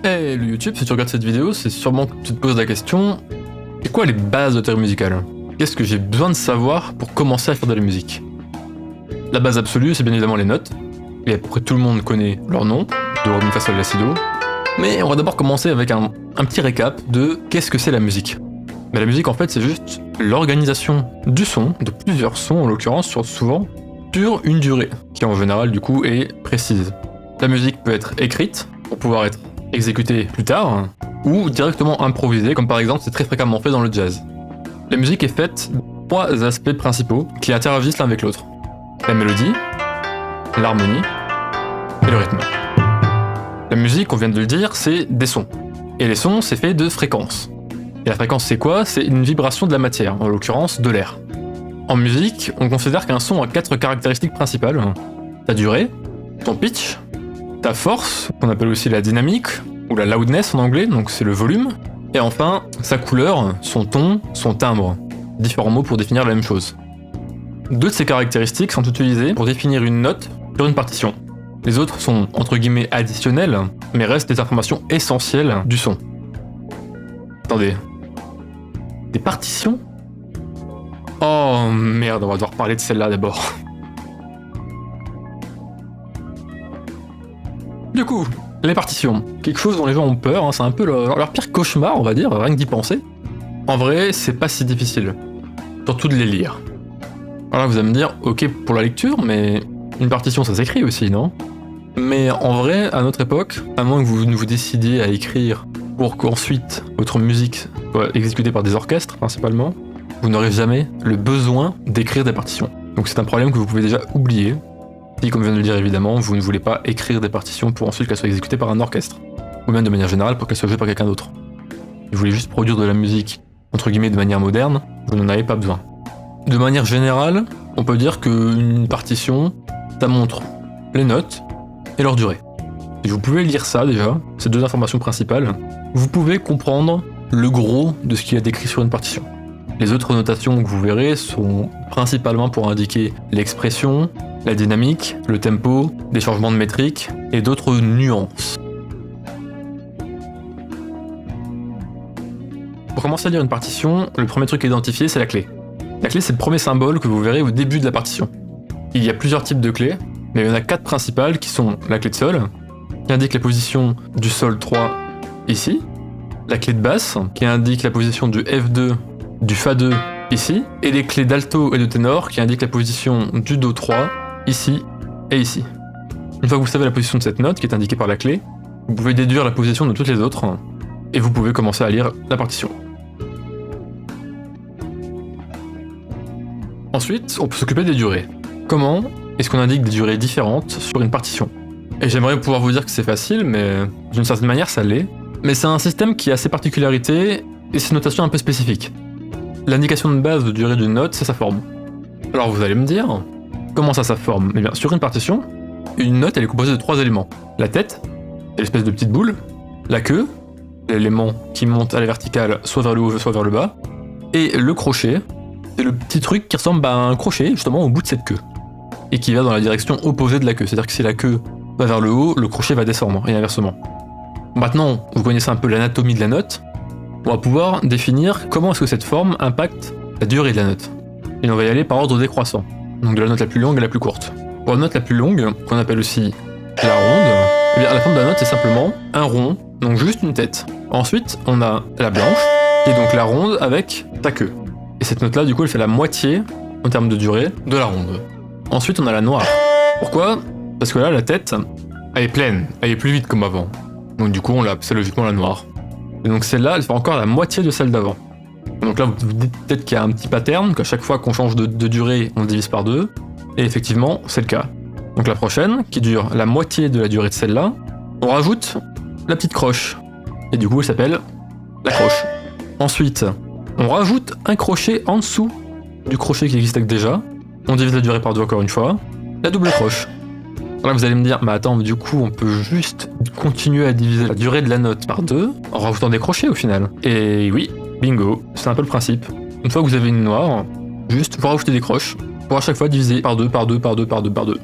Hey le YouTube, si tu regardes cette vidéo, c'est sûrement que tu te poses la question, c'est quoi les bases de théorie musicale? Qu'est-ce que j'ai besoin de savoir pour commencer à faire de la musique? La base absolue, c'est bien évidemment les notes, et à peu près tout le monde connaît leur nom, do, ré, mi, fa, sol, la, si, do. Mais on va d'abord commencer avec un petit récap de qu'est-ce que c'est la musique. Mais la musique en fait c'est juste l'organisation du son, de plusieurs sons en l'occurrence, souvent, sur une durée, qui en général du coup est précise. La musique peut être écrite, pour pouvoir être exécutée plus tard, ou directement improvisée, comme par exemple c'est très fréquemment fait dans le jazz. La musique est faite de trois aspects principaux qui interagissent l'un avec l'autre. La mélodie, l'harmonie et le rythme. La musique, on vient de le dire, c'est des sons. Et les sons, c'est fait de fréquences. Et la fréquence, c'est quoi? C'est une vibration de la matière, en l'occurrence de l'air. En musique, on considère qu'un son a 4 caractéristiques principales. Ta durée, ton pitch, ta force, qu'on appelle aussi la dynamique, ou la loudness en anglais, donc c'est le volume, et enfin, sa couleur, son ton, son timbre. Différents mots pour définir la même chose. 2 de ces caractéristiques sont utilisées pour définir une note sur une partition. Les autres sont entre guillemets additionnelles, mais restent des informations essentielles du son. Attendez. Des partitions? Oh merde, on va devoir parler de celle-là d'abord. Du coup, les partitions. Quelque chose dont les gens ont peur, hein, c'est un peu leur pire cauchemar, on va dire, rien que d'y penser. En vrai, c'est pas si difficile. Surtout de les lire. Alors là, vous allez me dire, ok pour la lecture, mais une partition ça s'écrit aussi, non? Mais en vrai, à notre époque, à moins que vous décidiez à écrire pour qu'ensuite votre musique soit exécutée par des orchestres principalement, vous n'aurez jamais le besoin d'écrire des partitions. Donc c'est un problème que vous pouvez déjà oublier, si comme je viens de le dire évidemment, vous ne voulez pas écrire des partitions pour ensuite qu'elles soient exécutées par un orchestre, ou même de manière générale pour qu'elles soient jouées par quelqu'un d'autre. Si vous voulez juste produire de la musique, entre guillemets de manière moderne, vous n'en avez pas besoin. De manière générale, on peut dire qu'une partition, ça montre les notes et leur durée. Et vous pouvez lire ça déjà, ces 2 informations principales, vous pouvez comprendre le gros de ce qu'il y a décrit sur une partition. Les autres notations que vous verrez sont principalement pour indiquer l'expression, la dynamique, le tempo, des changements de métrique et d'autres nuances. Pour commencer à lire une partition, le premier truc à identifier c'est la clé. La clé c'est le premier symbole que vous verrez au début de la partition. Il y a plusieurs types de clés, mais il y en a 4 principales qui sont la clé de sol, qui indique la position du sol 3 ici, la clé de basse, qui indique la position du F2, du Fa2 ici, et les clés d'alto et de ténor qui indiquent la position du Do 3 ici et ici. Une fois que vous savez la position de cette note qui est indiquée par la clé, vous pouvez déduire la position de toutes les autres, et vous pouvez commencer à lire la partition. Ensuite, on peut s'occuper des durées. Comment est-ce qu'on indique des durées différentes sur une partition? Et j'aimerais pouvoir vous dire que c'est facile, mais d'une certaine manière ça l'est. Mais c'est un système qui a ses particularités et ses notations un peu spécifiques. L'indication de base de durée d'une note, c'est sa forme. Alors vous allez me dire, comment ça sa forme? Eh bien, sur une partition, une note elle est composée de 3 éléments. La tête, c'est l'espèce de petite boule, la queue, l'élément qui monte à la verticale soit vers le haut, soit vers le bas, et le crochet, c'est le petit truc qui ressemble à un crochet justement au bout de cette queue, et qui va dans la direction opposée de la queue, c'est-à-dire que si la queue va vers le haut, le crochet va descendre, et inversement. Maintenant, vous connaissez un peu l'anatomie de la note, on va pouvoir définir comment est-ce que cette forme impacte la durée de la note. Et on va y aller par ordre décroissant, donc de la note la plus longue à la plus courte. Pour la note la plus longue, qu'on appelle aussi la ronde, eh bien la forme de la note c'est simplement un rond, donc juste une tête. Ensuite, on a la blanche, qui est donc la ronde avec sa queue. Et cette note-là, du coup, elle fait la moitié, en termes de durée, de la ronde. Ensuite, on a la noire. Pourquoi? Parce que là, la tête, elle est pleine, elle est plus vite comme avant. Donc du coup, on l'a appelée logiquement la noire. Et donc celle-là, elle fait encore la moitié de celle d'avant. Donc là, vous vous dites peut-être qu'il y a un petit pattern, qu'à chaque fois qu'on change de durée, on divise par 2. Et effectivement, c'est le cas. Donc la prochaine, qui dure la moitié de la durée de celle-là, on rajoute la petite croche. Et du coup, elle s'appelle la croche. Ensuite, on rajoute un crochet en dessous du crochet qui existait déjà. On divise la durée par 2 encore une fois. La double croche. Là vous allez me dire, mais attends, du coup on peut juste continuer à diviser la durée de la note par 2 en rajoutant des crochets au final. Et oui, bingo, c'est un peu le principe. Une fois que vous avez une noire, juste vous rajoutez des croches pour à chaque fois diviser par 2, par 2, par 2, par 2, par 2.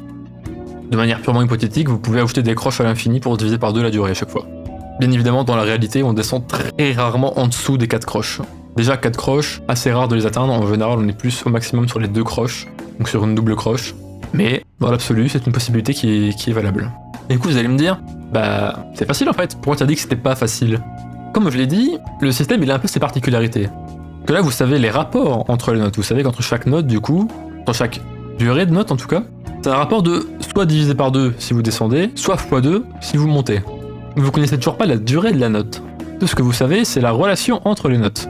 De manière purement hypothétique, vous pouvez ajouter des croches à l'infini pour diviser par 2 la durée à chaque fois. Bien évidemment, dans la réalité, on descend très rarement en dessous des 4 croches. Déjà 4 croches, assez rare de les atteindre, en général on est plus au maximum sur les 2 croches, donc sur une double croche. Mais dans l'absolu, c'est une possibilité qui est valable. Et du coup, vous allez me dire, bah c'est facile en fait, pourquoi t'as dit que c'était pas facile? Comme je l'ai dit, le système il a un peu ses particularités. Que là vous savez les rapports entre les notes, vous savez qu'entre chaque note du coup, entre chaque durée de note en tout cas, c'est un rapport de soit divisé par 2 si vous descendez, soit x2 si vous montez. Vous connaissez toujours pas la durée de la note. Tout ce que vous savez, c'est la relation entre les notes.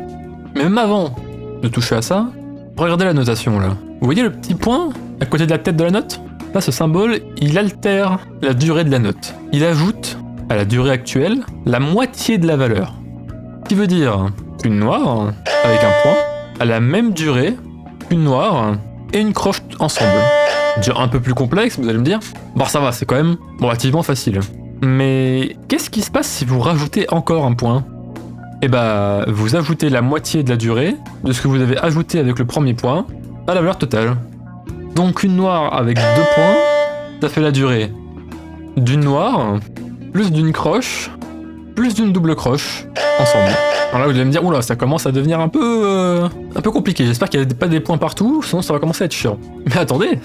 Mais même avant de toucher à ça, regardez la notation là. Vous voyez le petit point à côté de la tête de la note? Là, ce symbole, il altère la durée de la note. Il ajoute à la durée actuelle la moitié de la valeur. Ce qui veut dire qu'une noire, avec un point, a la même durée qu'une noire et une croche ensemble. Dire un peu plus complexe, vous allez me dire. Bon, ça va, c'est quand même relativement facile. Mais qu'est-ce qui se passe si vous rajoutez encore un point? Eh bah, vous ajoutez la moitié de la durée de ce que vous avez ajouté avec le premier point à la valeur totale. Donc une noire avec 2 points, ça fait la durée d'une noire, plus d'une croche, plus d'une double croche, ensemble. Alors là, vous allez me dire, oula, ça commence à devenir un peu compliqué. J'espère qu'il n'y a pas des points partout, sinon ça va commencer à être chiant. Mais attendez,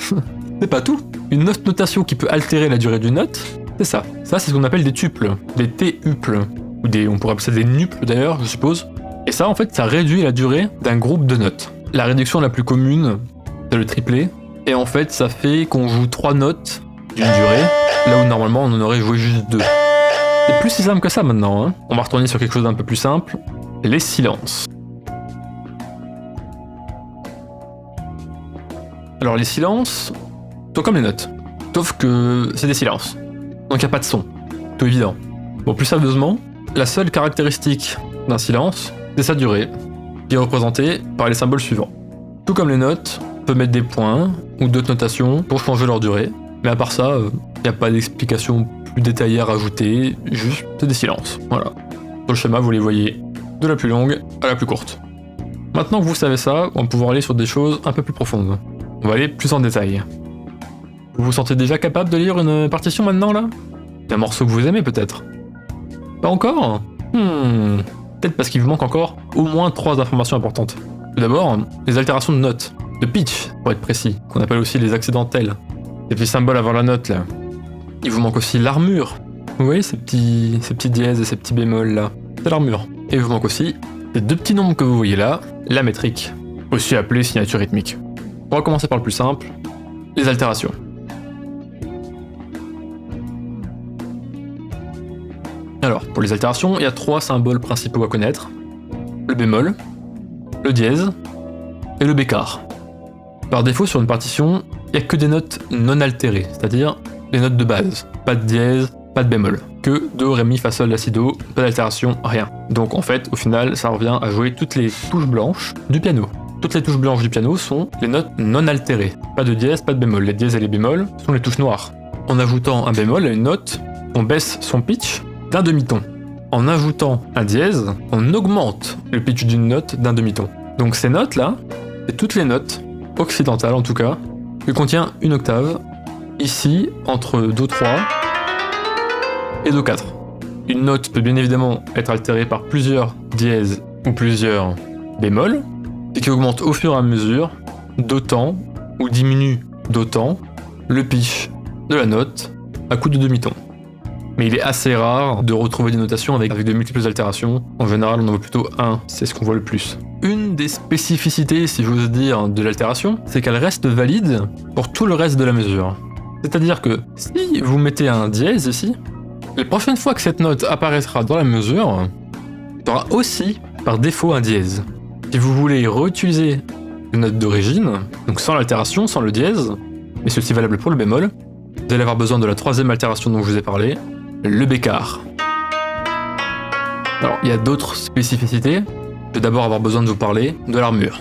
c'est pas tout. Une notation qui peut altérer la durée d'une note, c'est ça. Ça, c'est ce qu'on appelle des tuples, des t-uples, ou on pourrait appeler ça des nuples d'ailleurs, je suppose. Et ça, en fait, ça réduit la durée d'un groupe de notes. La réduction la plus commune, c'est le triplet. Et en fait, ça fait qu'on joue 3 notes d'une durée, là où normalement on en aurait joué juste 2. C'est plus si simple que ça maintenant, hein. On va retourner sur quelque chose d'un peu plus simple, les silences. Alors les silences sont comme les notes, sauf que c'est des silences, donc il n'y a pas de son, tout évident. Bon, plus sérieusement, la seule caractéristique d'un silence, c'est sa durée, qui est représentée par les symboles suivants. Tout comme les notes, on peut mettre des points ou d'autres notations pour changer leur durée, mais à part ça, il n'y a pas d'explication plus détaillée à rajouter, juste c'est des silences, voilà. Sur le schéma, vous les voyez de la plus longue à la plus courte. Maintenant que vous savez ça, on va pouvoir aller sur des choses un peu plus profondes. On va aller plus en détail. Vous vous sentez déjà capable de lire une partition maintenant là? Un morceau que vous aimez peut-être? Pas encore? Peut-être parce qu'il vous manque encore au moins 3 informations importantes. Tout d'abord, les altérations de notes, de pitch pour être précis, qu'on appelle aussi les accidentelles. Ces petits symboles avant la note là. Il vous manque aussi l'armure. Vous voyez ces petits dièses et ces petits bémols là? C'est l'armure. Et il vous manque aussi ces 2 petits nombres que vous voyez là, la métrique, aussi appelée signature rythmique. On va commencer par le plus simple, les altérations. Alors, pour les altérations, il y a 3 symboles principaux à connaître. Le bémol, le dièse et le bécard. Par défaut, sur une partition, il n'y a que des notes non altérées, c'est-à-dire les notes de base. Pas de dièse, pas de bémol. Que do, ré, mi, fa, sol, la, si, do, pas d'altération, rien. Donc en fait, au final, ça revient à jouer toutes les touches blanches du piano. Toutes les touches blanches du piano sont les notes non altérées. Pas de dièse, pas de bémol. Les dièses et les bémols sont les touches noires. En ajoutant un bémol à une note, on baisse son pitch d'un demi-ton. En ajoutant un dièse, on augmente le pitch d'une note d'un demi-ton. Donc ces notes-là, c'est toutes les notes, occidentales en tout cas, que contient une octave, ici, entre Do3 et Do4. Une note peut bien évidemment être altérée par plusieurs dièses ou plusieurs bémols, et qui augmente au fur et à mesure d'autant, ou diminue d'autant, le pitch de la note à coup de demi-ton. Mais il est assez rare de retrouver des notations avec de multiples altérations. En général, on en voit plutôt un, c'est ce qu'on voit le plus. Une des spécificités, si j'ose dire, de l'altération, c'est qu'elle reste valide pour tout le reste de la mesure. C'est-à-dire que si vous mettez un dièse ici, la prochaine fois que cette note apparaîtra dans la mesure, il y aura aussi, par défaut, un dièse. Si vous voulez réutiliser une note d'origine, donc sans l'altération, sans le dièse, mais ceci est valable pour le bémol, vous allez avoir besoin de la 3e altération dont je vous ai parlé, le bécard. Alors, il y a d'autres spécificités. Je vais d'abord avoir besoin de vous parler de l'armure.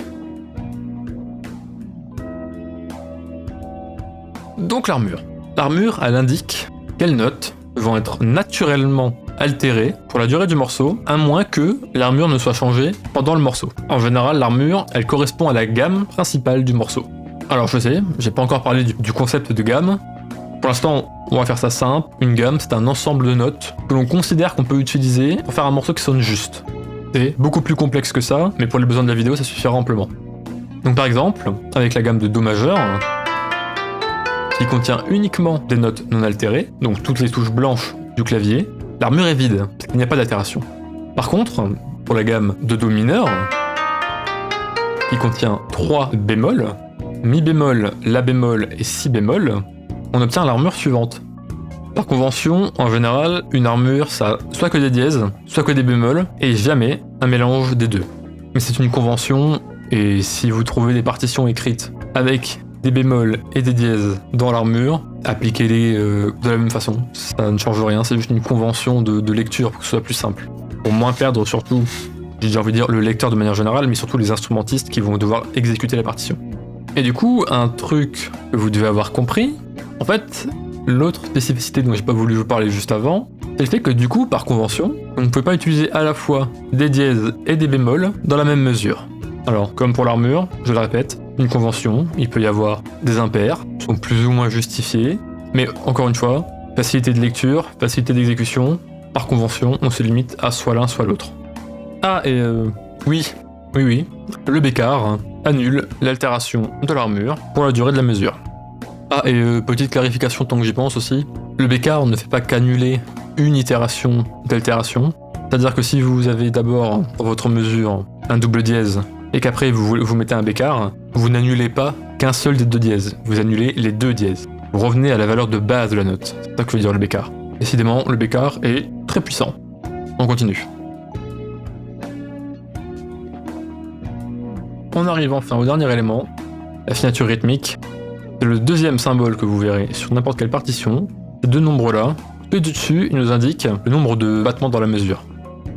Donc l'armure. L'armure, elle indique quelles notes vont être naturellement altérées pour la durée du morceau, à moins que l'armure ne soit changée pendant le morceau. En général, l'armure, elle correspond à la gamme principale du morceau. Alors je sais, j'ai pas encore parlé du concept de gamme, Pour l'instant, on va faire ça simple. Une gamme, c'est un ensemble de notes que l'on considère qu'on peut utiliser pour faire un morceau qui sonne juste. C'est beaucoup plus complexe que ça, mais pour les besoins de la vidéo, ça suffira amplement. Donc par exemple, avec la gamme de Do majeur, qui contient uniquement des notes non altérées, donc toutes les touches blanches du clavier, l'armure est vide, parce qu'il n'y a pas d'altération. Par contre, pour la gamme de Do mineur, qui contient 3 bémols, Mi bémol, La bémol et Si bémol, on obtient l'armure suivante. Par convention, en général, une armure, ça a soit que des dièses, soit que des bémols, et jamais un mélange des deux. Mais c'est une convention, et si vous trouvez des partitions écrites avec des bémols et des dièses dans l'armure, appliquez-les de la même façon. Ça ne change rien, c'est juste une convention de lecture pour que ce soit plus simple. Pour moins perdre surtout, j'ai envie de dire le lecteur de manière générale, mais surtout les instrumentistes qui vont devoir exécuter la partition. Et du coup, un truc que vous devez avoir compris, en fait, l'autre spécificité dont j'ai pas voulu vous parler juste avant, c'est le fait que du coup, par convention, on ne peut pas utiliser à la fois des dièses et des bémols dans la même mesure. Alors, comme pour l'armure, je le répète, une convention, il peut y avoir des impairs, qui sont plus ou moins justifiés, mais encore une fois, facilité de lecture, facilité d'exécution, par convention, on se limite à soit l'un, soit l'autre. Ah, et oui, le bécard annule l'altération de l'armure pour la durée de la mesure. Ah, et petite clarification tant que j'y pense aussi, le bécard ne fait pas qu'annuler une itération d'altération, c'est-à-dire que si vous avez d'abord dans votre mesure un double dièse et qu'après vous mettez un bécard, vous n'annulez pas qu'un seul des deux dièses, vous annulez les deux dièses. Vous revenez à la valeur de base de la note, c'est ça que veut dire le bécard. Décidément, le bécard est très puissant. On continue. On arrive enfin au dernier élément, la signature rythmique. C'est le deuxième symbole que vous verrez sur n'importe quelle partition. Ces deux nombres-là, et du dessus, ils nous indiquent le nombre de battements dans la mesure.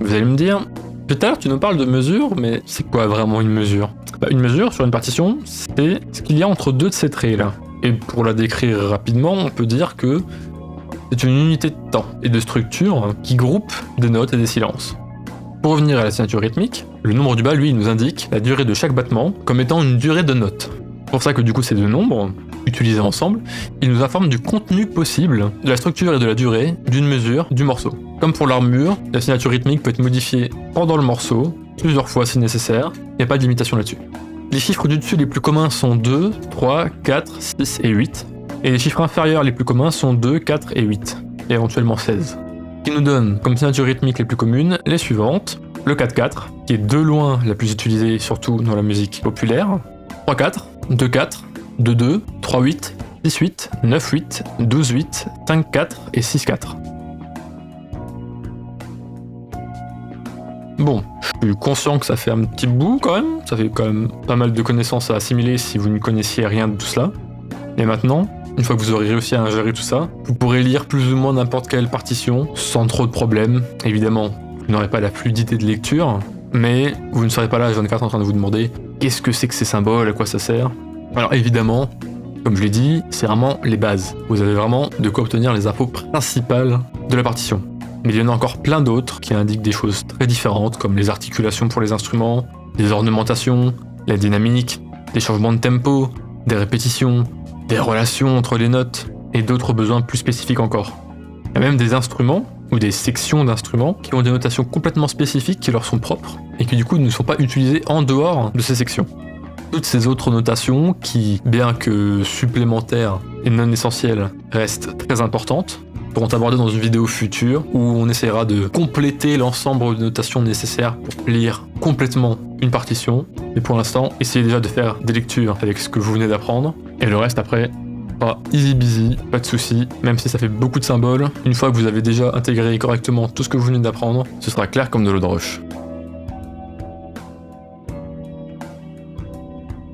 Vous allez me dire, tout à l'heure tu nous parles de mesure, mais c'est quoi vraiment une mesure ? Une mesure sur une partition, c'est ce qu'il y a entre deux de ces traits-là. Et pour la décrire rapidement, on peut dire que c'est une unité de temps et de structure qui groupe des notes et des silences. Pour revenir à la signature rythmique, le nombre du bas, lui, nous indique la durée de chaque battement comme étant une durée de note. C'est pour ça que du coup ces deux nombres, utilisés ensemble, ils nous informent du contenu possible, de la structure et de la durée d'une mesure du morceau. Comme pour l'armure, la signature rythmique peut être modifiée pendant le morceau, plusieurs fois si nécessaire, il n'y a pas de limitation là-dessus. Les chiffres du dessus les plus communs sont 2, 3, 4, 6 et 8, et les chiffres inférieurs les plus communs sont 2, 4 et 8, et éventuellement 16. Qui nous donne comme signature rythmique les plus communes les suivantes, le 4-4, qui est de loin la plus utilisée surtout dans la musique populaire, 3-4, 2-4, 2-2, 3-8, 6-8, 9-8, 12-8, 5-4 et 6-4. Bon, je suis conscient que ça fait un petit bout quand même, ça fait quand même pas mal de connaissances à assimiler si vous ne connaissiez rien de tout cela. Et maintenant, une fois que vous aurez réussi à ingérer tout ça, vous pourrez lire plus ou moins n'importe quelle partition sans trop de problèmes. Évidemment, vous n'aurez pas la fluidité de lecture, mais vous ne serez pas là H24 en train de vous demander qu'est-ce que c'est que ces symboles, à quoi ça sert. Alors évidemment, comme je l'ai dit, c'est vraiment les bases. Vous avez vraiment de quoi obtenir les infos principales de la partition. Mais il y en a encore plein d'autres qui indiquent des choses très différentes, comme les articulations pour les instruments, les ornementations, la dynamique, des changements de tempo, des répétitions, des relations entre les notes, et d'autres besoins plus spécifiques encore. Il y a même des instruments, ou des sections d'instruments, qui ont des notations complètement spécifiques qui leur sont propres, et qui du coup ne sont pas utilisées en dehors de ces sections. Toutes ces autres notations, qui, bien que supplémentaires et non essentielles, restent très importantes, seront abordées dans une vidéo future, où on essaiera de compléter l'ensemble de notations nécessaires pour lire complètement une partition. Et pour l'instant, essayez déjà de faire des lectures avec ce que vous venez d'apprendre, et le reste après, easy busy, pas de soucis, même si ça fait beaucoup de symboles, une fois que vous avez déjà intégré correctement tout ce que vous venez d'apprendre, ce sera clair comme de l'eau de roche.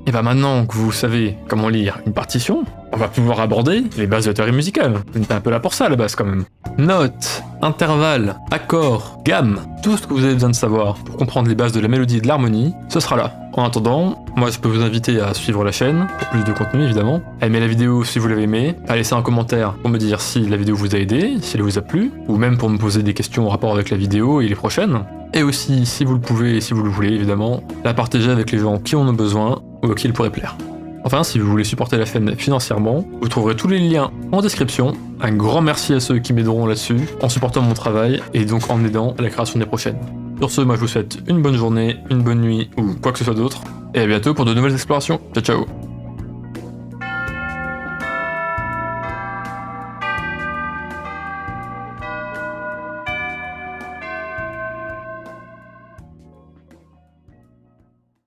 Et bah maintenant que vous savez comment lire une partition, on va pouvoir aborder les bases de la théorie musicale. Vous êtes un peu là pour ça à la base quand même. Notes, intervalles, accords, gammes, tout ce que vous avez besoin de savoir pour comprendre les bases de la mélodie et de l'harmonie, ce sera là. En attendant, moi je peux vous inviter à suivre la chaîne, pour plus de contenu évidemment, à aimer la vidéo si vous l'avez aimée, à laisser un commentaire pour me dire si la vidéo vous a aidé, si elle vous a plu, ou même pour me poser des questions en rapport avec la vidéo et les prochaines. Et aussi, si vous le pouvez et si vous le voulez évidemment, la partager avec les gens qui en ont besoin ou qui il pourrait plaire. Enfin, si vous voulez supporter la chaîne financièrement, vous trouverez tous les liens en description. Un grand merci à ceux qui m'aideront là-dessus, en supportant mon travail et donc en aidant à la création des prochaines. Sur ce, moi je vous souhaite une bonne journée, une bonne nuit ou quoi que ce soit d'autre, et à bientôt pour de nouvelles explorations. Ciao ciao.